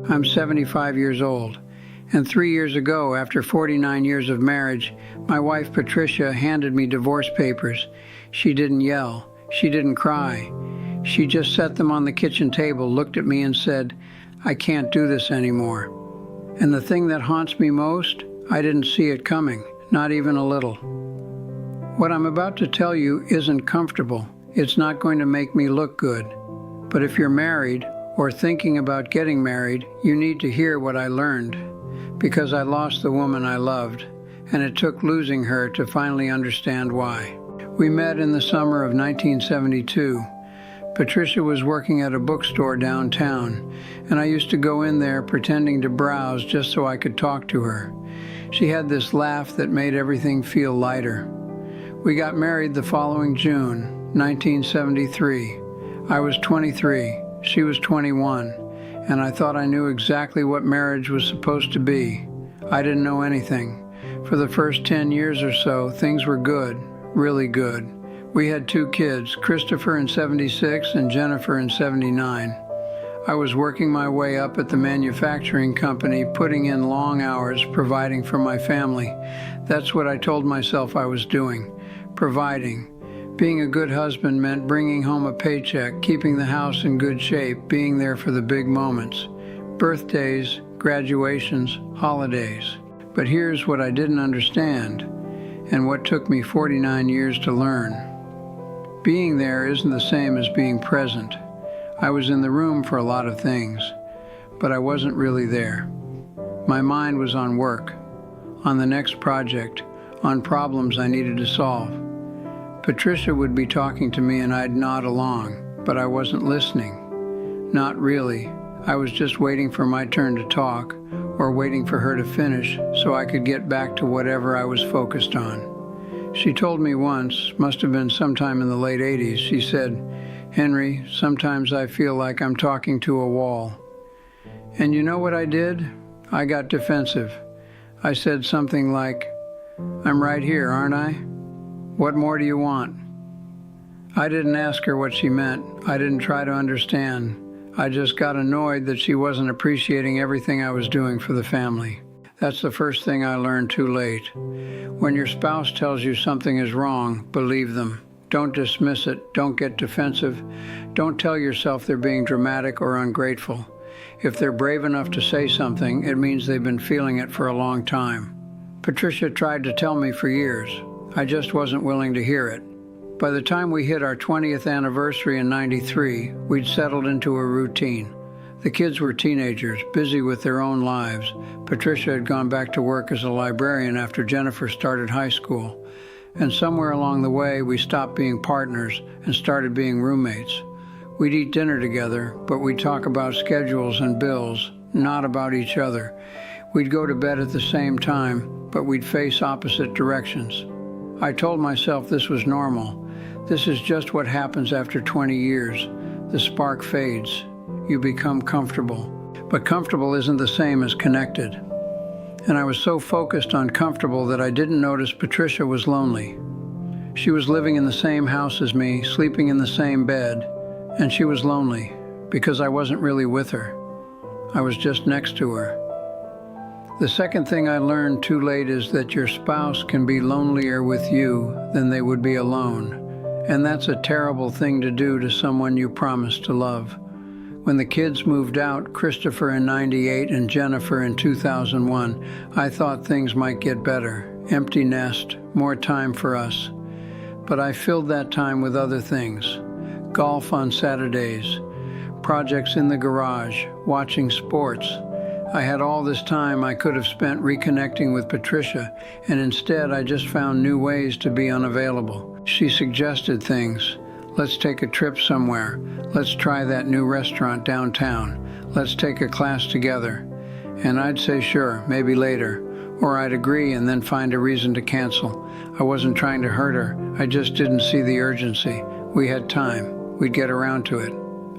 I'm 75 years old, and 3 years ago, after 49 years of marriage, my wife Patricia handed me divorce papers. She didn't yell. She didn't cry. She just set them on the kitchen table, looked at me and said, "I can't do this anymore." And the thing that haunts me most, I didn't see it coming, not even a little. What I'm about to tell you isn't comfortable. It's not going to make me look good. But if you're married or thinking about getting married, you need to hear what I learned, because I lost the woman I loved, and it took losing her to finally understand why. We met in the summer of 1972. Patricia was working at a bookstore downtown, and I used to go in there pretending to browse just so I could talk to her. She had this laugh that made everything feel lighter. We got married the following June, 1973. I was 23, she was 21, and I thought I knew exactly what marriage was supposed to be. I didn't know anything. For the first 10 years or so, things were good, really good. We had 2 kids, Christopher in 76 and Jennifer in 79. I was working my way up at the manufacturing company, putting in long hours, providing for my family. That's what I told myself I was doing, providing. Being a good husband meant bringing home a paycheck, keeping the house in good shape, being there for the big moments, birthdays, graduations, holidays. But here's what I didn't understand, and what took me 49 years to learn. Being there isn't the same as being present. I was in the room for a lot of things, but I wasn't really there. My mind was on work, on the next project, on problems I needed to solve. Patricia would be talking to me and I'd nod along, but I wasn't listening. Not really. I was just waiting for my turn to talk, or waiting for her to finish so I could get back to whatever I was focused on. She told me once, must have been sometime in the late 80s, she said, "Henry, sometimes I feel like I'm talking to a wall." And you know what I did? I got defensive. I said something like, "I'm right here, aren't I? What more do you want?" I didn't ask her what she meant. I didn't try to understand. I just got annoyed that she wasn't appreciating everything I was doing for the family. That's the first thing I learned too late. When your spouse tells you something is wrong, believe them. Don't dismiss it. Don't get defensive. Don't tell yourself they're being dramatic or ungrateful. If they're brave enough to say something, it means they've been feeling it for a long time. Patricia tried to tell me for years. I just wasn't willing to hear it. By the time we hit our 20th anniversary in '93, we'd settled into a routine. The kids were teenagers, busy with their own lives. Patricia had gone back to work as a librarian after Jennifer started high school. And somewhere along the way, we stopped being partners and started being roommates. We'd eat dinner together, but we'd talk about schedules and bills, not about each other. We'd go to bed at the same time, but we'd face opposite directions. I told myself this was normal. This is just what happens after 20 years. The spark fades. You become comfortable. But comfortable isn't the same as connected. And I was so focused on comfortable that I didn't notice Patricia was lonely. She was living in the same house as me, sleeping in the same bed, and she was lonely because I wasn't really with her. I was just next to her. The second thing I learned too late is that your spouse can be lonelier with you than they would be alone. And that's a terrible thing to do to someone you promised to love. When the kids moved out, Christopher in '98 and Jennifer in 2001, I thought things might get better. Empty nest, more time for us. But I filled that time with other things. Golf on Saturdays, projects in the garage, watching sports. I had all this time I could have spent reconnecting with Patricia, and instead I just found new ways to be unavailable. She suggested things. Let's take a trip somewhere. Let's try that new restaurant downtown. Let's take a class together. And I'd say sure, maybe later. Or I'd agree and then find a reason to cancel. I wasn't trying to hurt her. I just didn't see the urgency. We had time. We'd get around to it.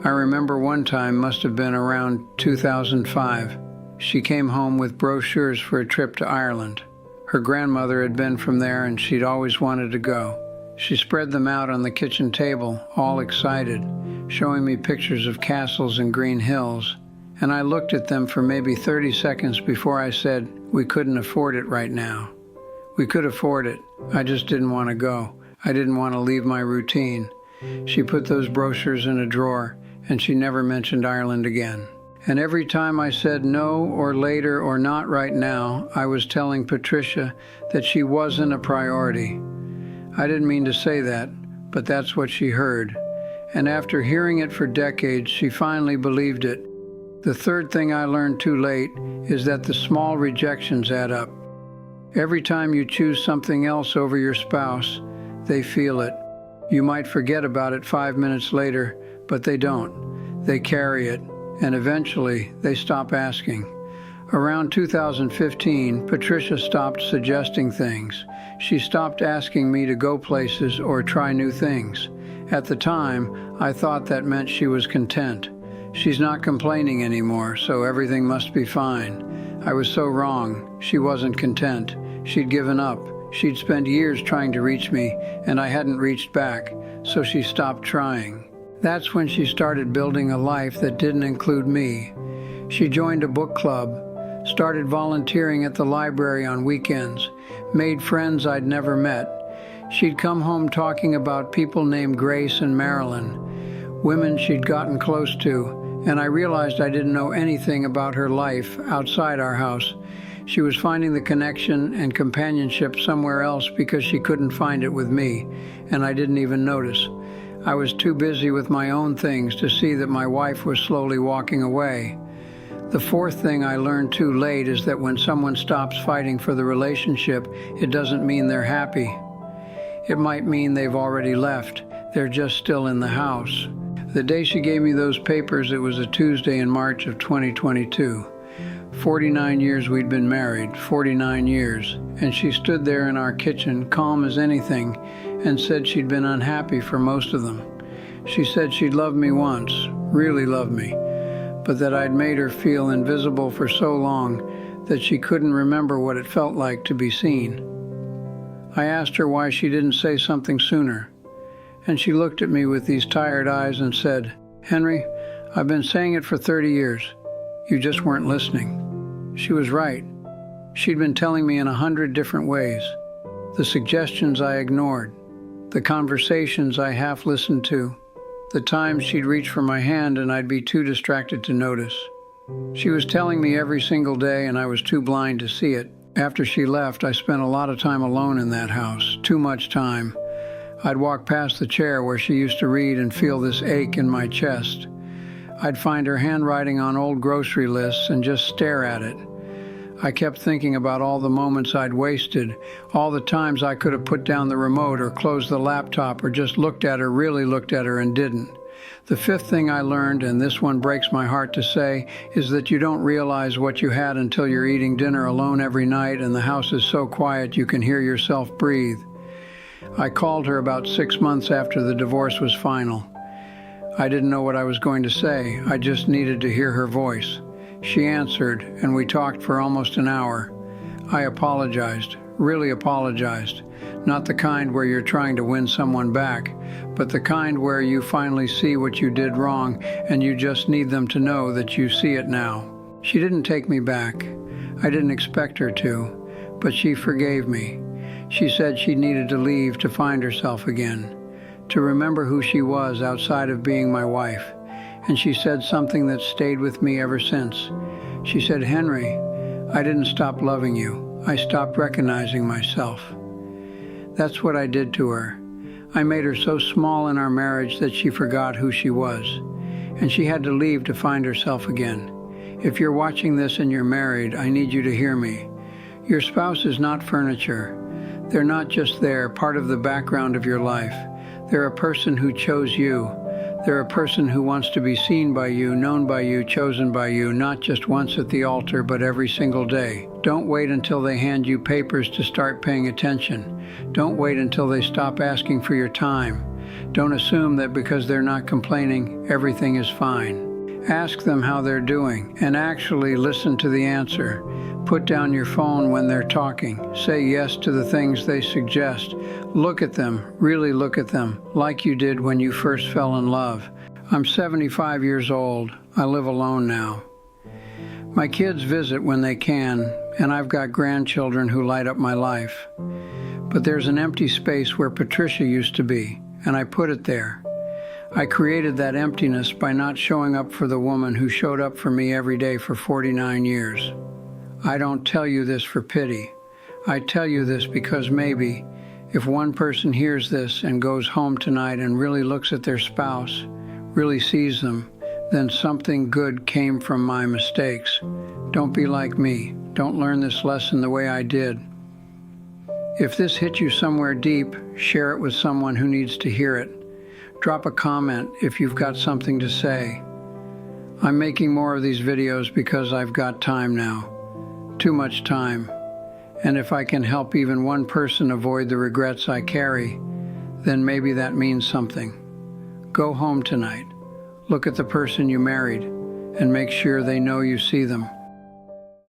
I remember one time, must have been around 2005. She came home with brochures for a trip to Ireland. Her grandmother had been from there and she'd always wanted to go. She spread them out on the kitchen table, all excited, showing me pictures of castles and green hills. and I looked at them for maybe 30 seconds before I said, "We couldn't afford it right now." We could afford it. I just didn't want to go. I didn't want to leave my routine. She put those brochures in a drawer, and she never mentioned Ireland again. And every time I said no or later or not right now, I was telling Patricia that she wasn't a priority. I didn't mean to say that, but that's what she heard. And after hearing it for decades, she finally believed it. The third thing I learned too late is that the small rejections add up. Every time you choose something else over your spouse, they feel it. You might forget about it 5 minutes later, but they don't. They carry it, and eventually they stop asking. Around 2015, Patricia stopped suggesting things. She stopped asking me to go places or try new things. At the time, I thought that meant she was content. She's not complaining anymore, so everything must be fine. I was so wrong. She wasn't content. She'd given up. She'd spent years trying to reach me, and I hadn't reached back, so she stopped trying. That's when she started building a life that didn't include me. She joined a book club, started volunteering at the library on weekends, made friends I'd never met. She'd come home talking about people named Grace and Marilyn, women she'd gotten close to, and I realized I didn't know anything about her life outside our house. She was finding the connection and companionship somewhere else because she couldn't find it with me, and I didn't even notice. I was too busy with my own things to see that my wife was slowly walking away. The fourth thing I learned too late is that when someone stops fighting for the relationship, it doesn't mean they're happy. It might mean they've already left. They're just still in the house. The day she gave me those papers, it was a Tuesday in March of 2022. 49 years we'd been married, 49 years, and she stood there in our kitchen, calm as anything, and said she'd been unhappy for most of them. She said she'd loved me once, really loved me, but that I'd made her feel invisible for so long that she couldn't remember what it felt like to be seen. I asked her why she didn't say something sooner, and she looked at me with these tired eyes and said, "Henry, I've been saying it for 30 years. You just weren't listening." She was right. She'd been telling me in 100 different ways. The suggestions I ignored, the conversations I half listened to, the times she'd reach for my hand and I'd be too distracted to notice. She was telling me every single day and I was too blind to see it. After she left, I spent a lot of time alone in that house, too much time. I'd walk past the chair where she used to read and feel this ache in my chest. I'd find her handwriting on old grocery lists and just stare at it. I kept thinking about all the moments I'd wasted, all the times I could have put down the remote or closed the laptop or just looked at her, really looked at her and didn't. The fifth thing I learned, and this one breaks my heart to say, is that you don't realize what you had until you're eating dinner alone every night and the house is so quiet you can hear yourself breathe. I called her about 6 months after the divorce was final. I didn't know what I was going to say. I just needed to hear her voice. She answered, and we talked for almost an hour. I apologized, really apologized. Not the kind where you're trying to win someone back, but the kind where you finally see what you did wrong and you just need them to know that you see it now. She didn't take me back. I didn't expect her to, but she forgave me. She said she needed to leave to find herself again, to remember who she was outside of being my wife. And she said something that stayed with me ever since. She said, "Henry, I didn't stop loving you. I stopped recognizing myself." That's what I did to her. I made her so small in our marriage that she forgot who she was, and she had to leave to find herself again. If you're watching this and you're married, I need you to hear me. Your spouse is not furniture. They're not just there, part of the background of your life. They're a person who chose you. They're a person who wants to be seen by you, known by you, chosen by you, not just once at the altar, but every single day. Don't wait until they hand you papers to start paying attention. Don't wait until they stop asking for your time. Don't assume that because they're not complaining, everything is fine. Ask them how they're doing, and actually listen to the answer. Put down your phone when they're talking. Say yes to the things they suggest. Look at them, really look at them, like you did when you first fell in love. I'm 75 years old. I live alone now. My kids visit when they can, and I've got grandchildren who light up my life. But there's an empty space where Patricia used to be, and I put it there. I created that emptiness by not showing up for the woman who showed up for me every day for 49 years. I don't tell you this for pity. I tell you this because maybe, if one person hears this and goes home tonight and really looks at their spouse, really sees them, then something good came from my mistakes. Don't be like me. Don't learn this lesson the way I did. If this hit you somewhere deep, share it with someone who needs to hear it. Drop a comment if you've got something to say. I'm making more of these videos because I've got time now. Too much time. And if I can help even one person avoid the regrets I carry, then maybe that means something. Go home tonight. Look at the person you married and make sure they know you see them.